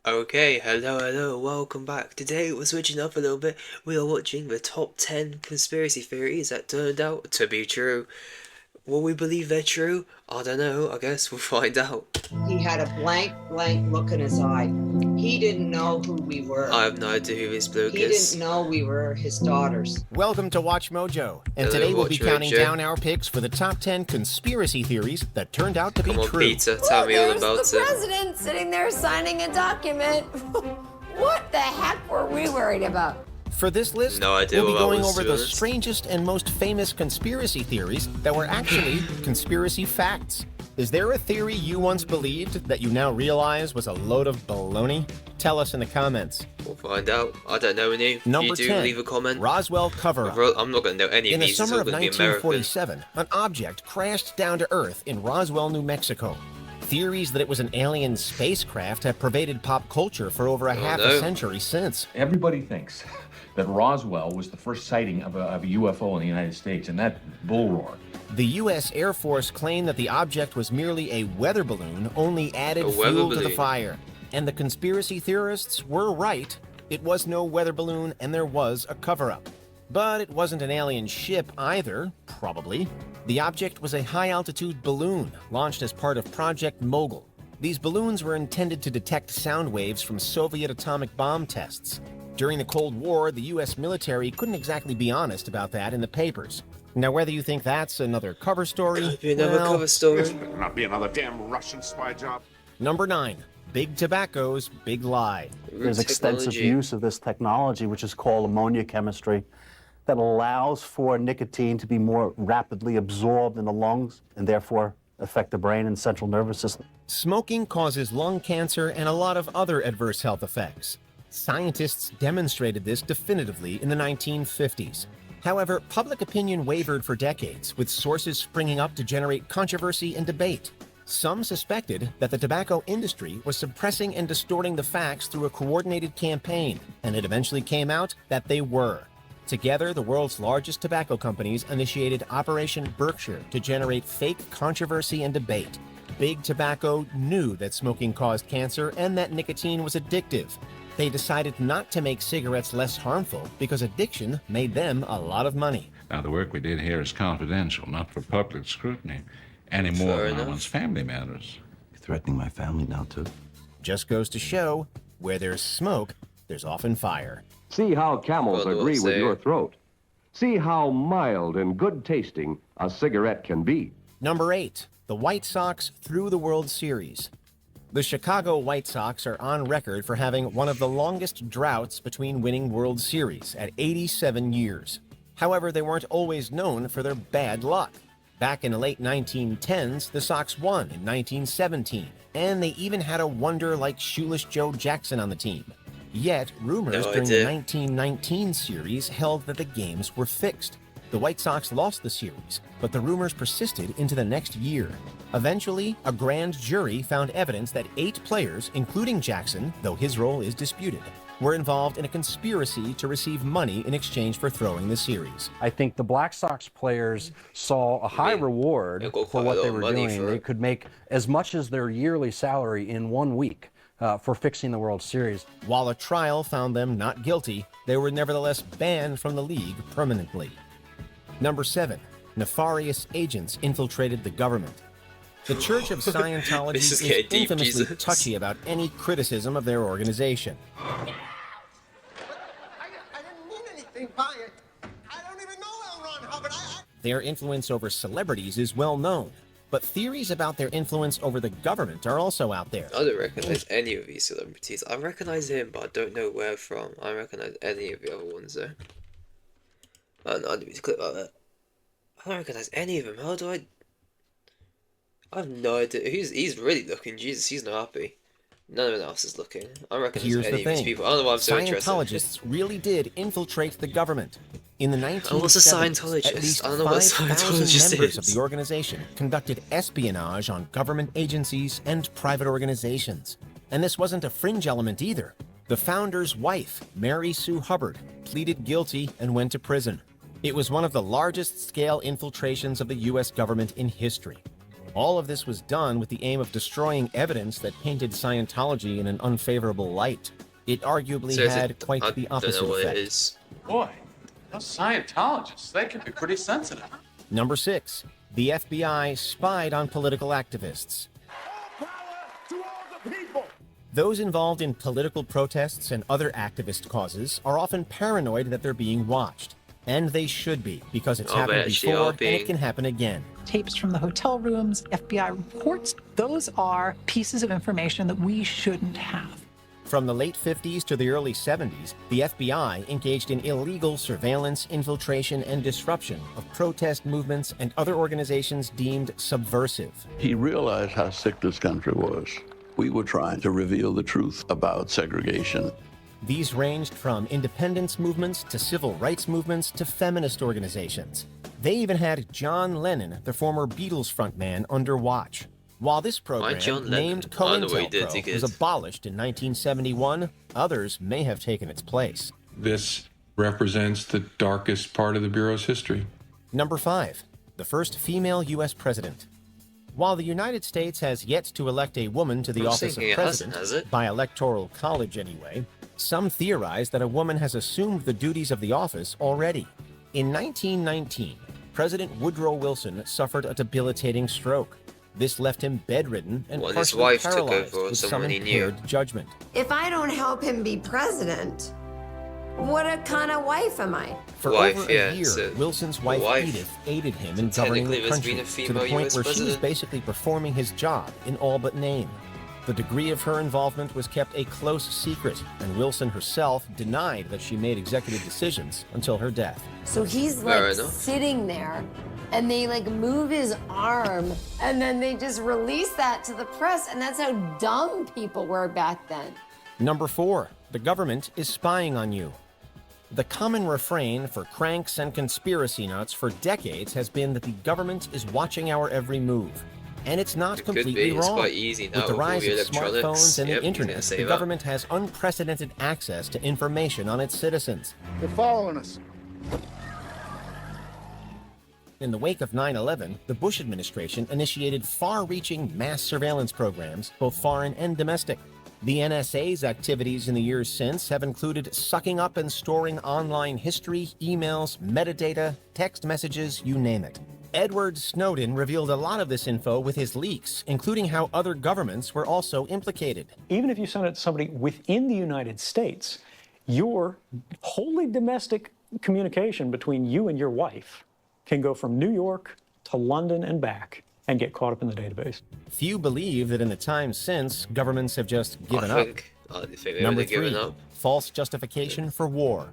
Okay, hello, welcome back. Today we're switching up a little bit. We are watching the top 10 conspiracy theories that turned out to be true. Will we believe they're true? I don't know, I guess we'll find out. He had a blank look in his eye. He didn't know who we were. I have no idea who this bloke He is. didn't know we were his daughters. Welcome to Watch Mojo, and Hello, today we'll be Watch counting Mojo. down our picks for the top 10 conspiracy theories that turned out to Come be on, true. Peter, tell me all There's about the it. president sitting there signing a document. What the heck were we worried about? For this list, No idea we'll be what that going was, over to be the honest. strangest and most famous conspiracy theories that were actually conspiracy facts. Is there a theory you once believed that you now realize was a load of baloney? Tell us in the comments. We'll find out. I don't know any. If Number you do 10, leave a comment. Roswell cover-up. I'm not going to know any In of the these. It's summer all of going to be American. 1947, an object crashed down to Earth in Roswell, New Mexico. Theories that it was an alien spacecraft have pervaded pop culture for over a half a century since. Everybody thinks that Roswell was the first sighting of a UFO in the United States, and that bull roar. The U.S. Air Force claimed that the object was merely a weather balloon, only added fuel to the fire. And the conspiracy theorists were right. It was no weather balloon, and there was a cover-up. But it wasn't an alien ship either, probably. The object was a high-altitude balloon launched as part of Project Mogul. These balloons were intended to detect sound waves from Soviet atomic bomb tests. During the Cold War, the U.S. military couldn't exactly be honest about that in the papers. Now, whether you think that's another cover story, Could be another cover story. This better not be another damn Russian spy job. Number 9, Big Tobacco's big lie. There's extensive use of this technology, which is called ammonia chemistry, that allows for nicotine to be more rapidly absorbed in the lungs and therefore affect the brain and central nervous system. Smoking causes lung cancer and a lot of other adverse health effects. Scientists demonstrated this definitively in the 1950s. However, public opinion wavered for decades, with sources springing up to generate controversy and debate. Some suspected that the tobacco industry was suppressing and distorting the facts through a coordinated campaign, and it eventually came out that they were. Together, the world's largest tobacco companies initiated Operation Berkshire to generate fake controversy and debate. Big Tobacco knew that smoking caused cancer and that nicotine was addictive. They decided not to make cigarettes less harmful because addiction made them a lot of money. Now, the work we did here is confidential, not for public scrutiny, any more Fair than enough. one's family matters. You're threatening my family now, too? Just goes to show, where there's smoke, there's often fire. See how camels Well, agree with say- your throat. See how mild and good tasting a cigarette can be. Number 8, the White Sox through the World Series. The Chicago White Sox are on record for having one of the longest droughts between winning World Series at 87 years. However, they weren't always known for their bad luck. Back in the late 1910s, the Sox won in 1917, and they even had a wonder like Shoeless Joe Jackson on the team. Yet, rumors No during idea. the 1919 series held that the games were fixed. The White Sox lost the series, but the rumors persisted into the next year. Eventually, a grand jury found evidence that 8 players, including Jackson, though his role is disputed, were involved in a conspiracy to receive money in exchange for throwing the series. I think the Black Sox players saw a high reward they got for quite a what lot they of were money doing. for They it. could make as much as their yearly salary in 1 week for fixing the World Series. While a trial found them not guilty, they were nevertheless banned from the league permanently. Number 7, nefarious agents infiltrated the government. The Church of Scientology This is is getting deep, infamously Jesus. touchy about any criticism of their organization. I didn't mean anything by it. I don't even know L. Ron Hubbard. Their influence over celebrities is well known, but theories about their influence over the government are also out there. I don't recognize any of these celebrities. I recognize him, but I don't know where from. I don't recognize any of the other ones though. I didn't mean to click like that. I don't recognize any of them. How do I? I have no idea. He's really looking. Jesus, he's not happy. None of else is looking. I don't recognize Here's any the of these thing. people. I don't know why I'm so interested. Scientologists really did infiltrate the government. In the 1970s, And what's a Scientologist? at least I don't know what a 5,000 Scientologist members of is. the organization conducted espionage on government agencies and private organizations. And this wasn't a fringe element either. The founder's wife, Mary Sue Hubbard, pleaded guilty and went to prison. It was one of the largest scale infiltrations of the U.S. government in history. All of this was done with the aim of destroying evidence that painted Scientology in an unfavorable light. It arguably had quite the opposite don't know what effect. it is. Boy, those Scientologists, they can be pretty sensitive. Number 6. The FBI spied on political activists. Those involved in political protests and other activist causes are often paranoid that they're being watched. And they should be, because it's happened before and it can happen again. Tapes from the hotel rooms, FBI reports, those are pieces of information that we shouldn't have. From the late 50s to the early 70s, the FBI engaged in illegal surveillance, infiltration, and disruption of protest movements and other organizations deemed subversive. He realized how sick this country was. We were trying to reveal the truth about segregation. These ranged from independence movements to civil rights movements to feminist organizations. They even had John Lennon, the former Beatles frontman, under watch. While this program, named COINTELPRO, was abolished in 1971, others may have taken its place. This represents the darkest part of the Bureau's history. Number 5. The first female U.S. president. While the United States has yet to elect a woman to the office of president, by electoral college anyway, some theorize that a woman has assumed the duties of the office already. In 1919, President Woodrow Wilson suffered a debilitating stroke. This left him bedridden and partially paralyzed with some impaired judgment. If I don't help him be president, what a kind of wife am I? For over a year, Wilson's wife Edith aided him in governing the country to the point where she was basically performing his job in all but name. The degree of her involvement was kept a close secret, and Wilson herself denied that she made executive decisions until her death. So he's like sitting there, and they like move his arm, and then they just release that to the press, and that's how dumb people were back then. Number 4. The government is spying on you. The common refrain for cranks and conspiracy nuts for decades has been that the government is watching our every move. And it's not completely wrong. With the rise of smartphones and the internet, the government has unprecedented access to information on its citizens. They're following us. In the wake of 9/11, the Bush administration initiated far-reaching mass surveillance programs, both foreign and domestic. The NSA's activities in the years since have included sucking up and storing online history, emails, metadata, text messages, you name it. Edward Snowden revealed a lot of this info with his leaks, including how other governments were also implicated. Even if you send it to somebody within the United States, your wholly domestic communication between you and your wife can go from New York to London and back and get caught up in the database. Few believe that in the time since, governments have just given up. Number 3, false justification for war.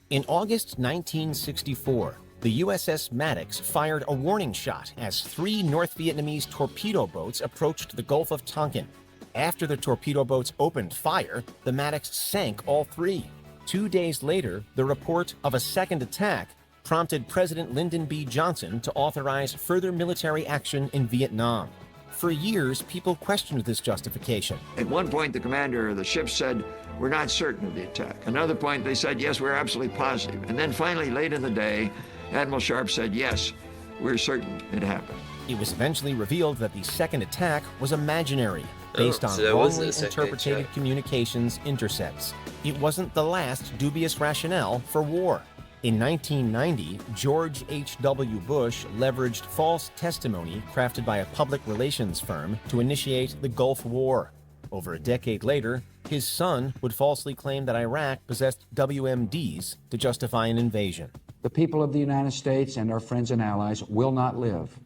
In August 1964, the USS Maddox fired a warning shot as 3 North Vietnamese torpedo boats approached the Gulf of Tonkin. After the torpedo boats opened fire, the Maddox sank all 3. 2 days later, the report of a second attack prompted President Lyndon B. Johnson to authorize further military action in Vietnam. For years, people questioned this justification. At one point, the commander of the ship said, "We're not certain of the attack." Another point, they said, "Yes, we're absolutely positive." And then finally, late in the day, Admiral Sharp said, "Yes, we're certain it happened." It was eventually revealed that the second attack was imaginary, based on wrongly interpreted communications intercepts. It wasn't the last dubious rationale for war. In 1990, George H.W. Bush leveraged false testimony crafted by a public relations firm to initiate the Gulf War. Over a decade later, his son would falsely claim that Iraq possessed WMDs to justify an invasion. The people of the United States and our friends and allies will not live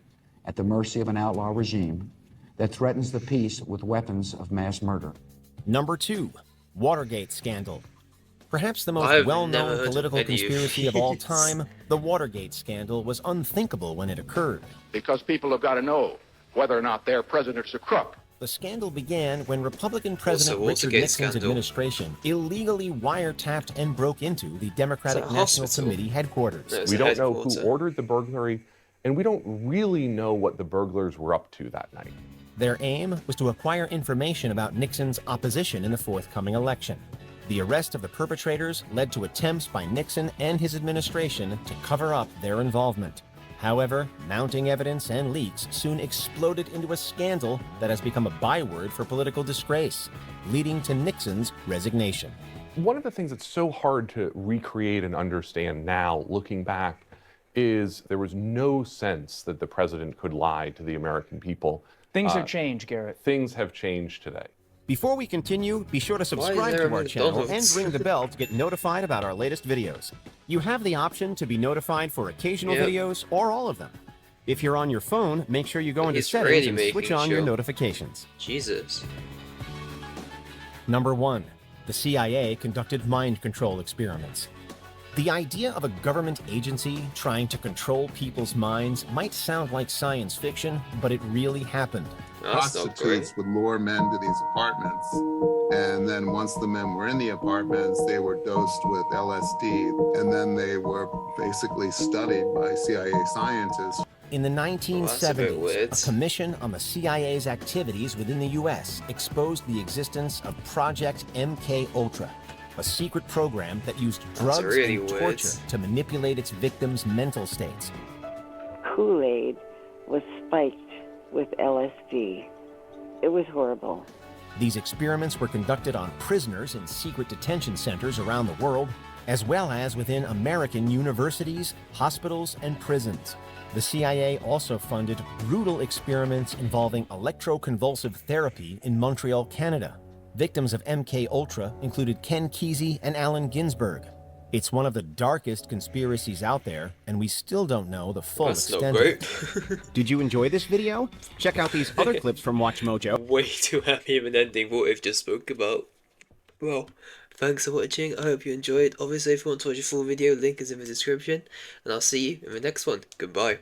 at the mercy of an outlaw regime that threatens the peace with weapons of mass murder. Number 2, Watergate scandal. Perhaps the most well-known political conspiracy of all time, the Watergate scandal was unthinkable when it occurred. Because people have got to know whether or not their president's a crook. The scandal began when Republican President Richard Nixon's administration illegally wiretapped and broke into the Democratic National Committee headquarters. We don't know who ordered the burglary, and we don't really know what the burglars were up to that night. Their aim was to acquire information about Nixon's opposition in the forthcoming election. The arrest of the perpetrators led to attempts by Nixon and his administration to cover up their involvement. However, mounting evidence and leaks soon exploded into a scandal that has become a byword for political disgrace, leading to Nixon's resignation. One of the things that's so hard to recreate and understand now, looking back, is there was no sense that the president could lie to the American people. Things have changed, Garrett. Things have changed today. Before we continue, be sure to subscribe to our channel and ring the bell to get notified about our latest videos. You have the option to be notified for occasional videos or all of them. If you're on your phone, make sure you go into settings and switch on your notifications. Jesus. Number 1. The CIA conducted mind control experiments. The idea of a government agency trying to control people's minds might sound like science fiction, but it really happened. Prostitutes would lure men to these apartments, and then once the men were in the apartments, they were dosed with LSD, and then they were basically studied by CIA scientists. In the 1970s, a commission on the CIA's activities within the U.S. exposed the existence of Project MK-Ultra, a secret program that used drugs and torture to manipulate its victims' mental states. Kool-Aid was spiked with LSD. It was horrible. These experiments were conducted on prisoners in secret detention centers around the world, as well as within American universities, hospitals, and prisons. The CIA also funded brutal experiments involving electroconvulsive therapy in Montreal, Canada. Victims of MK-Ultra included Ken Kesey and Allen Ginsberg. It's one of the darkest conspiracies out there, and we still don't know the full extent of it. Did you enjoy this video? Check out these other clips from WatchMojo. Way too happy of an ending for what we've just spoke about. Well, thanks for watching. I hope you enjoyed. Obviously, if you want to watch a full video, link is in the description. And I'll see you in the next one. Goodbye.